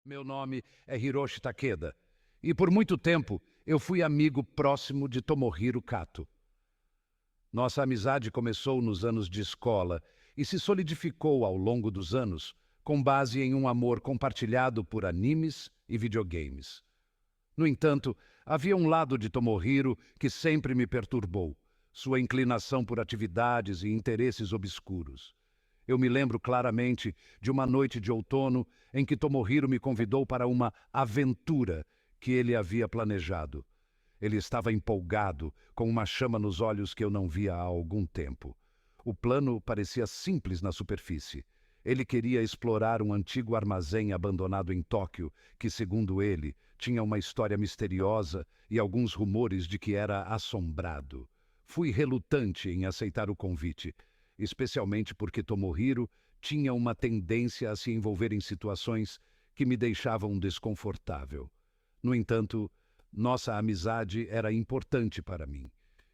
Meu nome é Hiroshi Takeda e por muito tempo eu fui amigo próximo de Tomohiro Kato. Nossa amizade começou nos anos de escola e se solidificou ao longo dos anos com base em um amor compartilhado por animes e videogames. No entanto, havia um lado de Tomohiro que sempre me perturbou, sua inclinação por atividades e interesses obscuros. Eu me lembro claramente de uma noite de outono em que Tomohiro me convidou para uma aventura que ele havia planejado. Ele estava empolgado, com uma chama nos olhos que eu não via há algum tempo. O plano parecia simples na superfície. Ele queria explorar um antigo armazém abandonado em Tóquio, que, segundo ele, tinha uma história misteriosa e alguns rumores de que era assombrado. Fui relutante em aceitar o convite, especialmente porque Tomohiro tinha uma tendência a se envolver em situações que me deixavam desconfortável. No entanto, nossa amizade era importante para mim,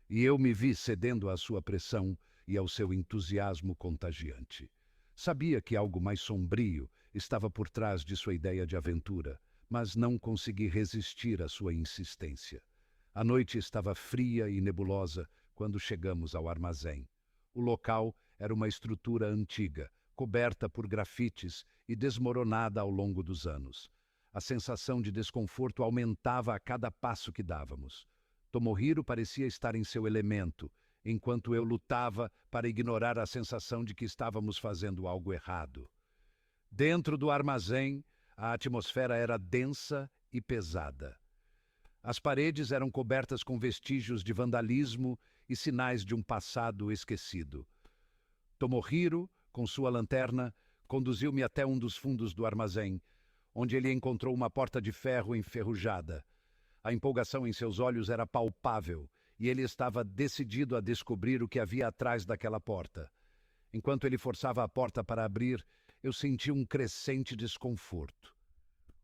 e eu me vi cedendo à sua pressão e ao seu entusiasmo contagiante. Sabia que algo mais sombrio estava por trás de sua ideia de aventura, mas não consegui resistir à sua insistência. A noite estava fria e nebulosa quando chegamos ao armazém. O local era uma estrutura antiga, coberta por grafites e desmoronada ao longo dos anos. A sensação de desconforto aumentava a cada passo que dávamos. Tomohiro parecia estar em seu elemento, enquanto eu lutava para ignorar a sensação de que estávamos fazendo algo errado. Dentro do armazém, a atmosfera era densa e pesada. As paredes eram cobertas com vestígios de vandalismo e sinais de um passado esquecido. Tomohiro, com sua lanterna, conduziu-me até um dos fundos do armazém, onde ele encontrou uma porta de ferro enferrujada. A empolgação em seus olhos era palpável, e ele estava decidido a descobrir o que havia atrás daquela porta. Enquanto ele forçava a porta para abrir, eu senti um crescente desconforto.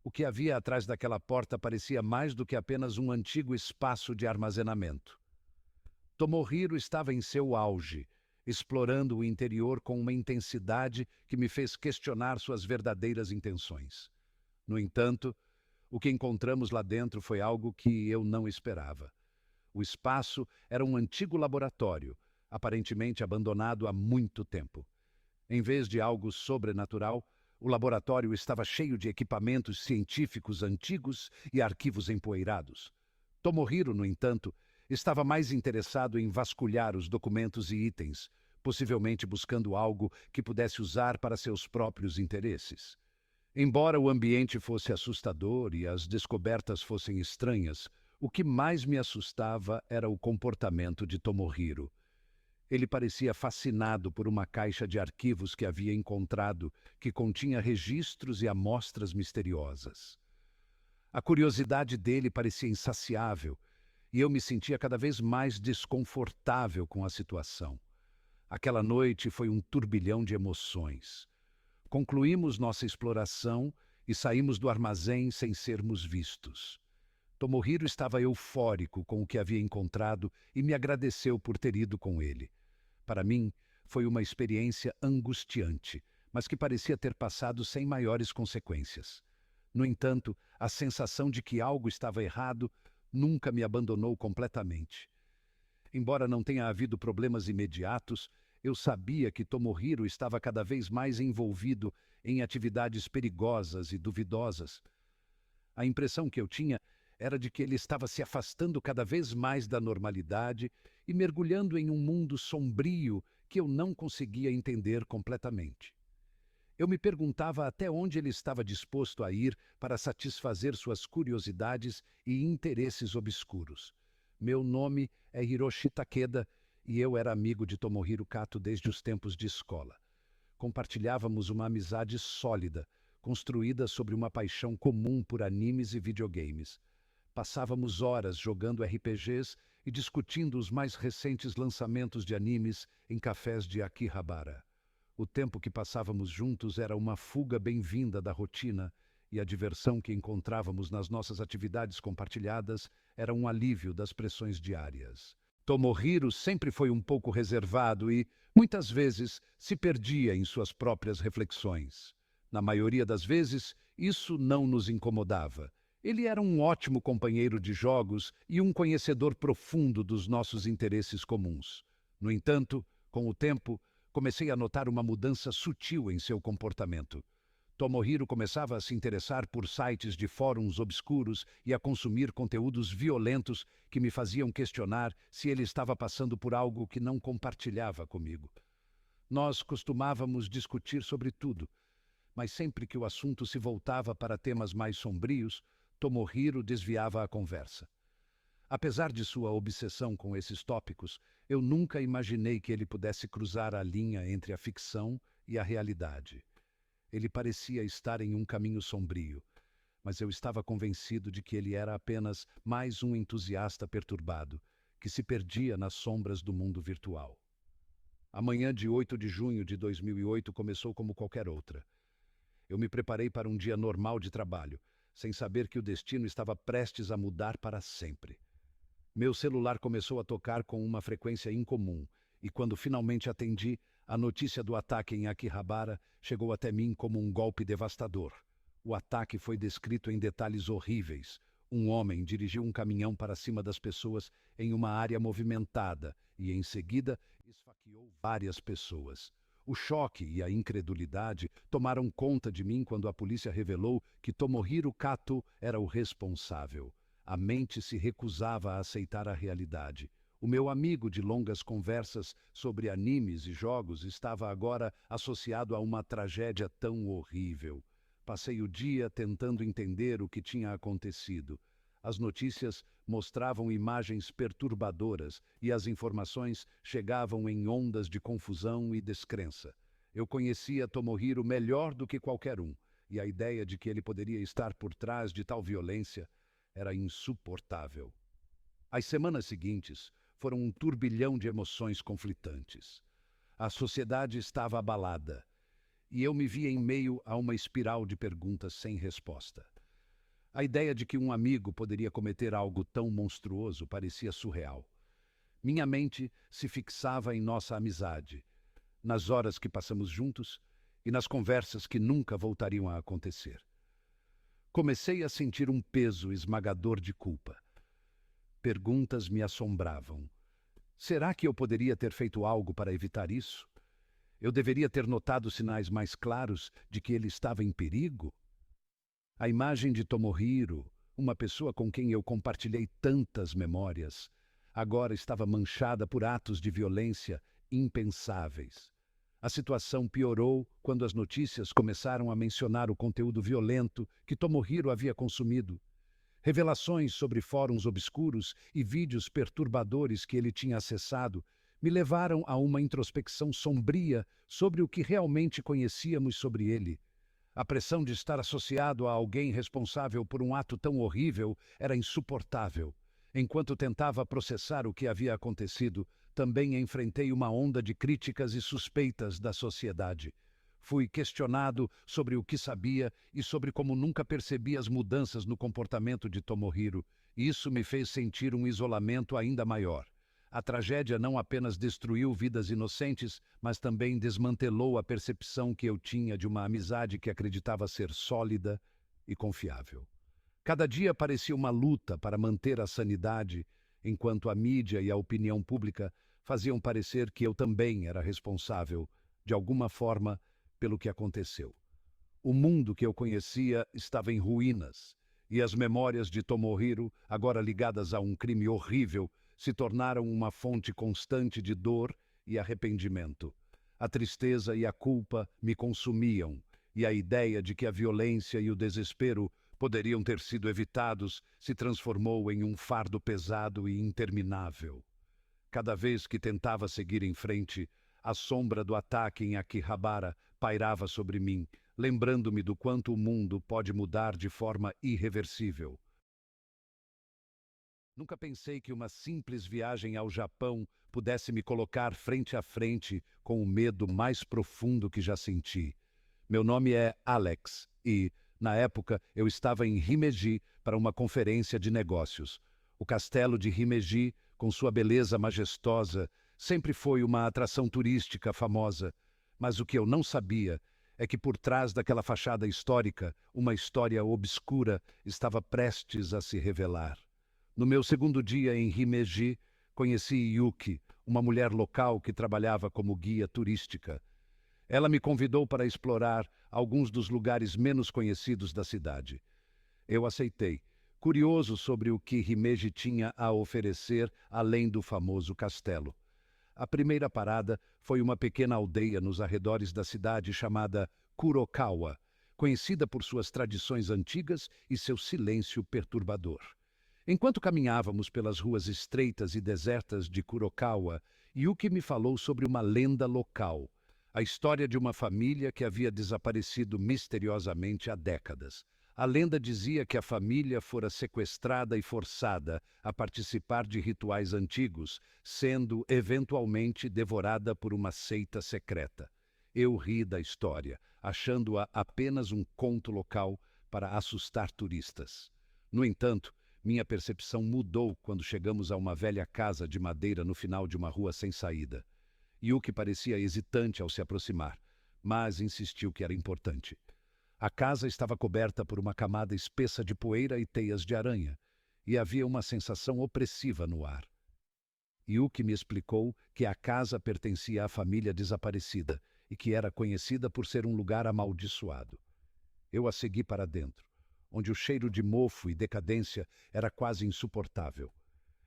O que havia atrás daquela porta parecia mais do que apenas um antigo espaço de armazenamento. Tomohiro estava em seu auge, explorando o interior com uma intensidade que me fez questionar suas verdadeiras intenções. No entanto, o que encontramos lá dentro foi algo que eu não esperava. O espaço era um antigo laboratório, aparentemente abandonado há muito tempo. Em vez de algo sobrenatural, o laboratório estava cheio de equipamentos científicos antigos e arquivos empoeirados. Tomohiro, no entanto, estava mais interessado em vasculhar os documentos e itens, possivelmente buscando algo que pudesse usar para seus próprios interesses. Embora o ambiente fosse assustador e as descobertas fossem estranhas, o que mais me assustava era o comportamento de Tomohiro. Ele parecia fascinado por uma caixa de arquivos que havia encontrado, que continha registros e amostras misteriosas. A curiosidade dele parecia insaciável, e eu me sentia cada vez mais desconfortável com a situação. Aquela noite foi um turbilhão de emoções. Concluímos nossa exploração e saímos do armazém sem sermos vistos. Tomohiro estava eufórico com o que havia encontrado e me agradeceu por ter ido com ele. Para mim, foi uma experiência angustiante, mas que parecia ter passado sem maiores consequências. No entanto, a sensação de que algo estava errado nunca me abandonou completamente. Embora não tenha havido problemas imediatos, eu sabia que Tomohiro estava cada vez mais envolvido em atividades perigosas e duvidosas. A impressão que eu tinha era de que ele estava se afastando cada vez mais da normalidade e mergulhando em um mundo sombrio que eu não conseguia entender completamente. Eu me perguntava até onde ele estava disposto a ir para satisfazer suas curiosidades e interesses obscuros. Meu nome é Hiroshi Takeda e eu era amigo de Tomohiro Kato desde os tempos de escola. Compartilhávamos uma amizade sólida, construída sobre uma paixão comum por animes e videogames. Passávamos horas jogando RPGs e discutindo os mais recentes lançamentos de animes em cafés de Akihabara. O tempo que passávamos juntos era uma fuga bem-vinda da rotina, e a diversão que encontrávamos nas nossas atividades compartilhadas era um alívio das pressões diárias. Tomohiro sempre foi um pouco reservado e, muitas vezes, se perdia em suas próprias reflexões. Na maioria das vezes, isso não nos incomodava. Ele era um ótimo companheiro de jogos e um conhecedor profundo dos nossos interesses comuns. No entanto, com o tempo, comecei a notar uma mudança sutil em seu comportamento. Tomohiro começava a se interessar por sites de fóruns obscuros e a consumir conteúdos violentos que me faziam questionar se ele estava passando por algo que não compartilhava comigo. Nós costumávamos discutir sobre tudo, mas sempre que o assunto se voltava para temas mais sombrios, Tomohiro desviava a conversa. Apesar de sua obsessão com esses tópicos, eu nunca imaginei que ele pudesse cruzar a linha entre a ficção e a realidade. Ele parecia estar em um caminho sombrio, mas eu estava convencido de que ele era apenas mais um entusiasta perturbado, que se perdia nas sombras do mundo virtual. A manhã de 8 de junho de 2008 começou como qualquer outra. Eu me preparei para um dia normal de trabalho, sem saber que o destino estava prestes a mudar para sempre. Meu celular começou a tocar com uma frequência incomum, e quando finalmente atendi, a notícia do ataque em Akihabara chegou até mim como um golpe devastador. O ataque foi descrito em detalhes horríveis. Um homem dirigiu um caminhão para cima das pessoas em uma área movimentada e, em seguida, esfaqueou várias pessoas. O choque e a incredulidade tomaram conta de mim quando a polícia revelou que Tomohiro Kato era o responsável. A mente se recusava a aceitar a realidade. O meu amigo de longas conversas sobre animes e jogos estava agora associado a uma tragédia tão horrível. Passei o dia tentando entender o que tinha acontecido. As notícias mostravam imagens perturbadoras e as informações chegavam em ondas de confusão e descrença. Eu conhecia Tomohiro melhor do que qualquer um, e a ideia de que ele poderia estar por trás de tal violência era insuportável. As semanas seguintes foram um turbilhão de emoções conflitantes. A sociedade estava abalada, e eu me via em meio a uma espiral de perguntas sem resposta. A ideia de que um amigo poderia cometer algo tão monstruoso parecia surreal. Minha mente se fixava em nossa amizade, nas horas que passamos juntos e nas conversas que nunca voltariam a acontecer. Comecei a sentir um peso esmagador de culpa. Perguntas me assombravam. Será que eu poderia ter feito algo para evitar isso? Eu deveria ter notado sinais mais claros de que ele estava em perigo? A imagem de Tomohiro, uma pessoa com quem eu compartilhei tantas memórias, agora estava manchada por atos de violência impensáveis. A situação piorou quando as notícias começaram a mencionar o conteúdo violento que Tomohiro havia consumido. Revelações sobre fóruns obscuros e vídeos perturbadores que ele tinha acessado me levaram a uma introspecção sombria sobre o que realmente conhecíamos sobre ele. A pressão de estar associado a alguém responsável por um ato tão horrível era insuportável. Enquanto tentava processar o que havia acontecido, também enfrentei uma onda de críticas e suspeitas da sociedade. Fui questionado sobre o que sabia e sobre como nunca percebi as mudanças no comportamento de Tomohiro. Isso me fez sentir um isolamento ainda maior. A tragédia não apenas destruiu vidas inocentes, mas também desmantelou a percepção que eu tinha de uma amizade que acreditava ser sólida e confiável. Cada dia parecia uma luta para manter a sanidade, enquanto a mídia e a opinião pública faziam parecer que eu também era responsável, de alguma forma, pelo que aconteceu. O mundo que eu conhecia estava em ruínas, e as memórias de Tomohiro, agora ligadas a um crime horrível, se tornaram uma fonte constante de dor e arrependimento. A tristeza e a culpa me consumiam, e a ideia de que a violência e o desespero poderiam ter sido evitados se transformou em um fardo pesado e interminável. Cada vez que tentava seguir em frente, a sombra do ataque em Akihabara pairava sobre mim, lembrando-me do quanto o mundo pode mudar de forma irreversível. Nunca pensei que uma simples viagem ao Japão pudesse me colocar frente a frente com o medo mais profundo que já senti. Meu nome é Alex e, na época, eu estava em Himeji para uma conferência de negócios. O castelo de Himeji, com sua beleza majestosa, sempre foi uma atração turística famosa, mas o que eu não sabia é que por trás daquela fachada histórica, uma história obscura estava prestes a se revelar. No meu segundo dia em Himeji, conheci Yuki, uma mulher local que trabalhava como guia turística. Ela me convidou para explorar alguns dos lugares menos conhecidos da cidade. Eu aceitei, curioso sobre o que Himeji tinha a oferecer além do famoso castelo. A primeira parada foi uma pequena aldeia nos arredores da cidade chamada Kurokawa, conhecida por suas tradições antigas e seu silêncio perturbador. Enquanto caminhávamos pelas ruas estreitas e desertas de Kurokawa, Yuki me falou sobre uma lenda local, a história de uma família que havia desaparecido misteriosamente há décadas. A lenda dizia que a família fora sequestrada e forçada a participar de rituais antigos, sendo eventualmente devorada por uma seita secreta. Eu ri da história, achando-a apenas um conto local para assustar turistas. No entanto, minha percepção mudou quando chegamos a uma velha casa de madeira no final de uma rua sem saída. Yuki parecia hesitante ao se aproximar, mas insistiu que era importante. A casa estava coberta por uma camada espessa de poeira e teias de aranha, e havia uma sensação opressiva no ar. Yuki me explicou que a casa pertencia à família desaparecida e que era conhecida por ser um lugar amaldiçoado. Eu a segui para dentro, onde o cheiro de mofo e decadência era quase insuportável.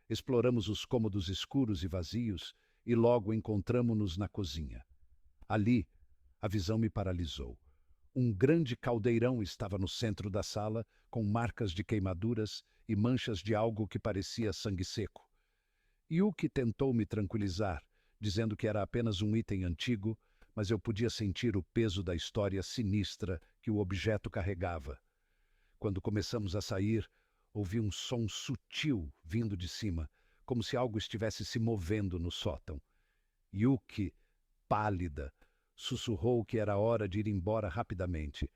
Exploramos os cômodos escuros e vazios e logo encontramo-nos na cozinha. Ali, a visão me paralisou. Um grande caldeirão estava no centro da sala, com marcas de queimaduras e manchas de algo que parecia sangue seco. Yuki tentou me tranquilizar, dizendo que era apenas um item antigo, mas eu podia sentir o peso da história sinistra que o objeto carregava. Quando começamos a sair, ouvi um som sutil vindo de cima, como se algo estivesse se movendo no sótão. Yuki, pálida, sussurrou que era hora de ir embora rapidamente.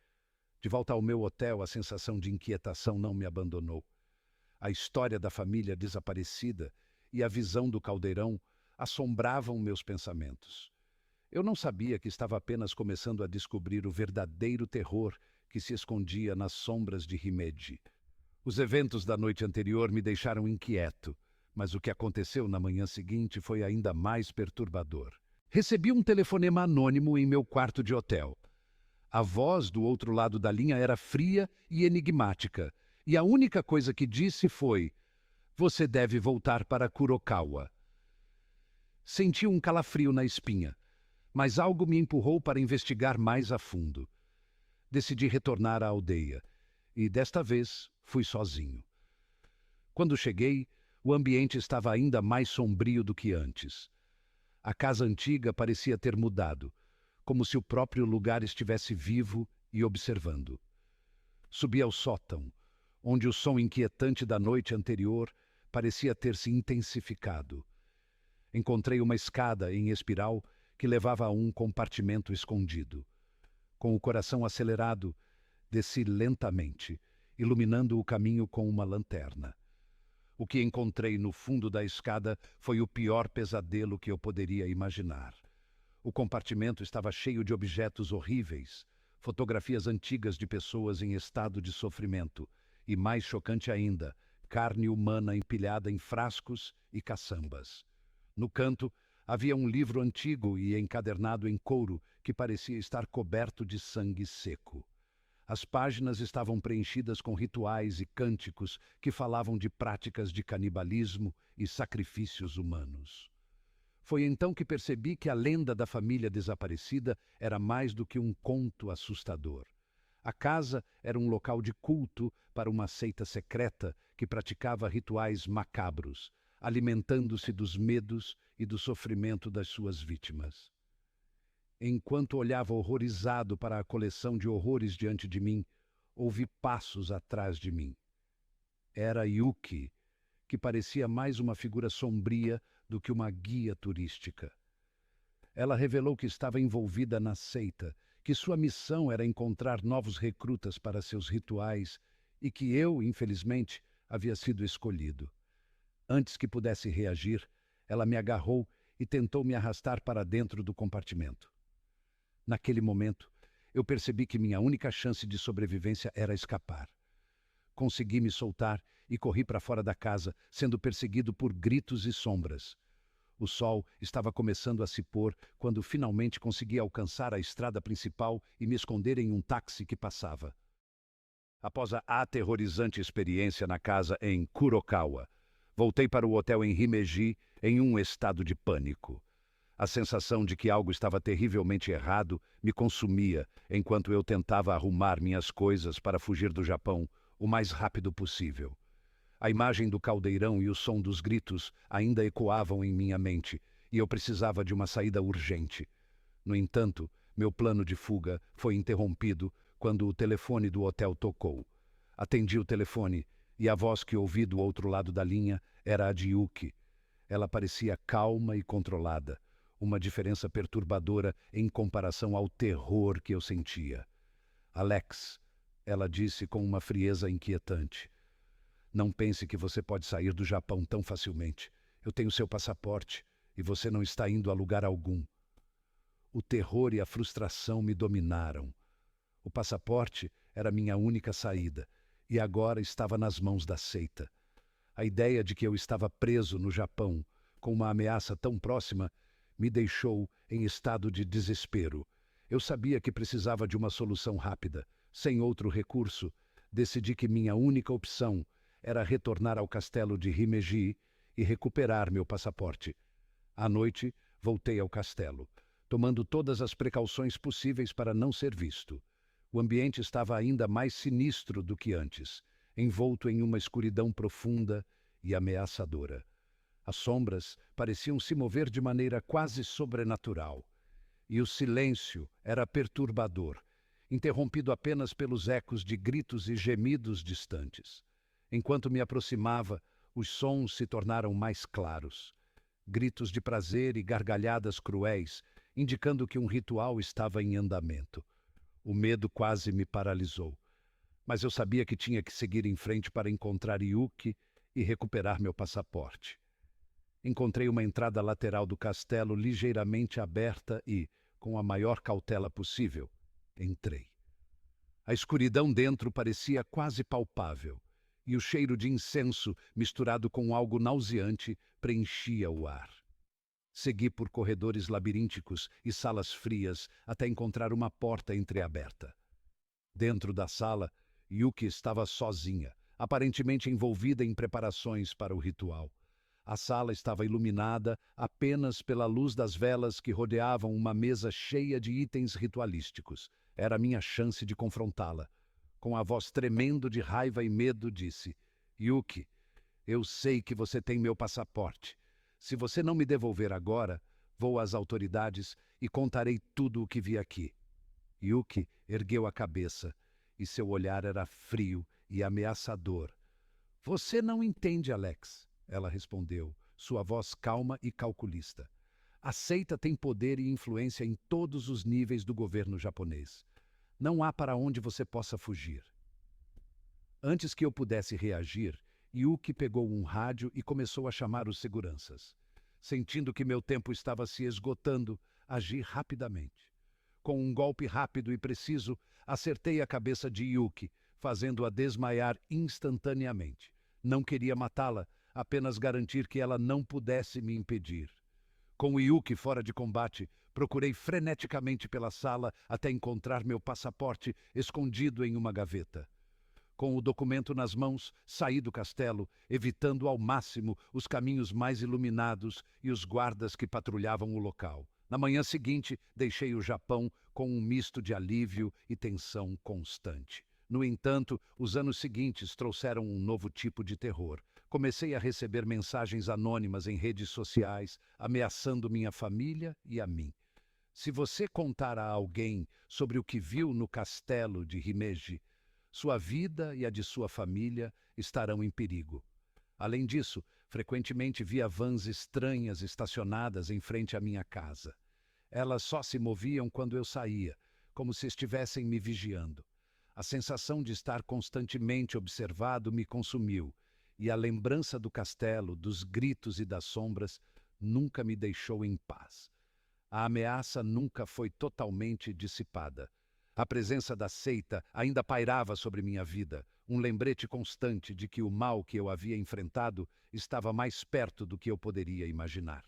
De volta ao meu hotel, a sensação de inquietação não me abandonou. A história da família desaparecida e a visão do caldeirão assombravam meus pensamentos. Eu não sabia que estava apenas começando a descobrir o verdadeiro terror que se escondia nas sombras de Himeji. Os eventos da noite anterior me deixaram inquieto, mas o que aconteceu na manhã seguinte foi ainda mais perturbador. Recebi um telefonema anônimo em meu quarto de hotel. A voz do outro lado da linha era fria e enigmática, e a única coisa que disse foi: "Você deve voltar para Kurokawa." Senti um calafrio na espinha, mas algo me empurrou para investigar mais a fundo. Decidi retornar à aldeia, e desta vez fui sozinho. Quando cheguei, o ambiente estava ainda mais sombrio do que antes. A casa antiga parecia ter mudado, como se o próprio lugar estivesse vivo e observando. Subi ao sótão, onde o som inquietante da noite anterior parecia ter se intensificado. Encontrei uma escada em espiral que levava a um compartimento escondido. Com o coração acelerado, desci lentamente, iluminando o caminho com uma lanterna. O que encontrei no fundo da escada foi o pior pesadelo que eu poderia imaginar. O compartimento estava cheio de objetos horríveis, fotografias antigas de pessoas em estado de sofrimento e, mais chocante ainda, carne humana empilhada em frascos e caçambas. No canto, havia um livro antigo e encadernado em couro que parecia estar coberto de sangue seco. As páginas estavam preenchidas com rituais e cânticos que falavam de práticas de canibalismo e sacrifícios humanos. Foi então que percebi que a lenda da família desaparecida era mais do que um conto assustador. A casa era um local de culto para uma seita secreta que praticava rituais macabros, alimentando-se dos medos e do sofrimento das suas vítimas. Enquanto olhava horrorizado para a coleção de horrores diante de mim, ouvi passos atrás de mim. Era Yuki, que parecia mais uma figura sombria do que uma guia turística. Ela revelou que estava envolvida na seita, que sua missão era encontrar novos recrutas para seus rituais e que eu, infelizmente, havia sido escolhido. Antes que pudesse reagir, ela me agarrou e tentou me arrastar para dentro do compartimento. Naquele momento, eu percebi que minha única chance de sobrevivência era escapar. Consegui me soltar e corri para fora da casa, sendo perseguido por gritos e sombras. O sol estava começando a se pôr quando finalmente consegui alcançar a estrada principal e me esconder em um táxi que passava. Após a aterrorizante experiência na casa em Kurokawa, voltei para o hotel em Himeji em um estado de pânico. A sensação de que algo estava terrivelmente errado me consumia enquanto eu tentava arrumar minhas coisas para fugir do Japão o mais rápido possível. A imagem do caldeirão e o som dos gritos ainda ecoavam em minha mente, e eu precisava de uma saída urgente. No entanto, meu plano de fuga foi interrompido quando o telefone do hotel tocou. Atendi o telefone, e a voz que ouvi do outro lado da linha era a de Yuki. Ela parecia calma e controlada, uma diferença perturbadora em comparação ao terror que eu sentia. "Alex", ela disse com uma frieza inquietante. "Não pense que você pode sair do Japão tão facilmente. Eu tenho seu passaporte e você não está indo a lugar algum." O terror e a frustração me dominaram. O passaporte era minha única saída e agora estava nas mãos da seita. A ideia de que eu estava preso no Japão, com uma ameaça tão próxima, me deixou em estado de desespero. Eu sabia que precisava de uma solução rápida. Sem outro recurso, decidi que minha única opção era retornar ao castelo de Himeji e recuperar meu passaporte. À noite, voltei ao castelo, tomando todas as precauções possíveis para não ser visto. O ambiente estava ainda mais sinistro do que antes, envolto em uma escuridão profunda e ameaçadora. As sombras pareciam se mover de maneira quase sobrenatural, e o silêncio era perturbador, interrompido apenas pelos ecos de gritos e gemidos distantes. Enquanto me aproximava, os sons se tornaram mais claros. Gritos de prazer e gargalhadas cruéis, indicando que um ritual estava em andamento. O medo quase me paralisou, mas eu sabia que tinha que seguir em frente para encontrar Yuki e recuperar meu passaporte. Encontrei uma entrada lateral do castelo ligeiramente aberta e, com a maior cautela possível, entrei. A escuridão dentro parecia quase palpável, e o cheiro de incenso, misturado com algo nauseante, preenchia o ar. Segui por corredores labirínticos e salas frias até encontrar uma porta entreaberta. Dentro da sala, Yuki estava sozinha, aparentemente envolvida em preparações para o ritual. A sala estava iluminada apenas pela luz das velas que rodeavam uma mesa cheia de itens ritualísticos. Era a minha chance de confrontá-la. Com a voz tremendo de raiva e medo, disse: "Yuki, eu sei que você tem meu passaporte. Se você não me devolver agora, vou às autoridades e contarei tudo o que vi aqui." Yuki ergueu a cabeça e seu olhar era frio e ameaçador. "Você não entende, Alex", ela respondeu, sua voz calma e calculista. "A seita tem poder e influência em todos os níveis do governo japonês. Não há para onde você possa fugir." Antes que eu pudesse reagir, Yuki pegou um rádio e começou a chamar os seguranças. Sentindo que meu tempo estava se esgotando, agi rapidamente. Com um golpe rápido e preciso, acertei a cabeça de Yuki, fazendo-a desmaiar instantaneamente. Não queria matá-la, apenas garantir que ela não pudesse me impedir. Com o Yuki fora de combate, procurei freneticamente pela sala até encontrar meu passaporte escondido em uma gaveta. Com o documento nas mãos, saí do castelo, evitando ao máximo os caminhos mais iluminados e os guardas que patrulhavam o local. Na manhã seguinte, deixei o Japão com um misto de alívio e tensão constante. No entanto, os anos seguintes trouxeram um novo tipo de terror. Comecei a receber mensagens anônimas em redes sociais, ameaçando minha família e a mim. Se você contar a alguém sobre o que viu no castelo de Himeji, sua vida e a de sua família estarão em perigo. Além disso, frequentemente via vans estranhas estacionadas em frente à minha casa. Elas só se moviam quando eu saía, como se estivessem me vigiando. A sensação de estar constantemente observado me consumiu, e a lembrança do castelo, dos gritos e das sombras nunca me deixou em paz. A ameaça nunca foi totalmente dissipada. A presença da seita ainda pairava sobre minha vida, um lembrete constante de que o mal que eu havia enfrentado estava mais perto do que eu poderia imaginar.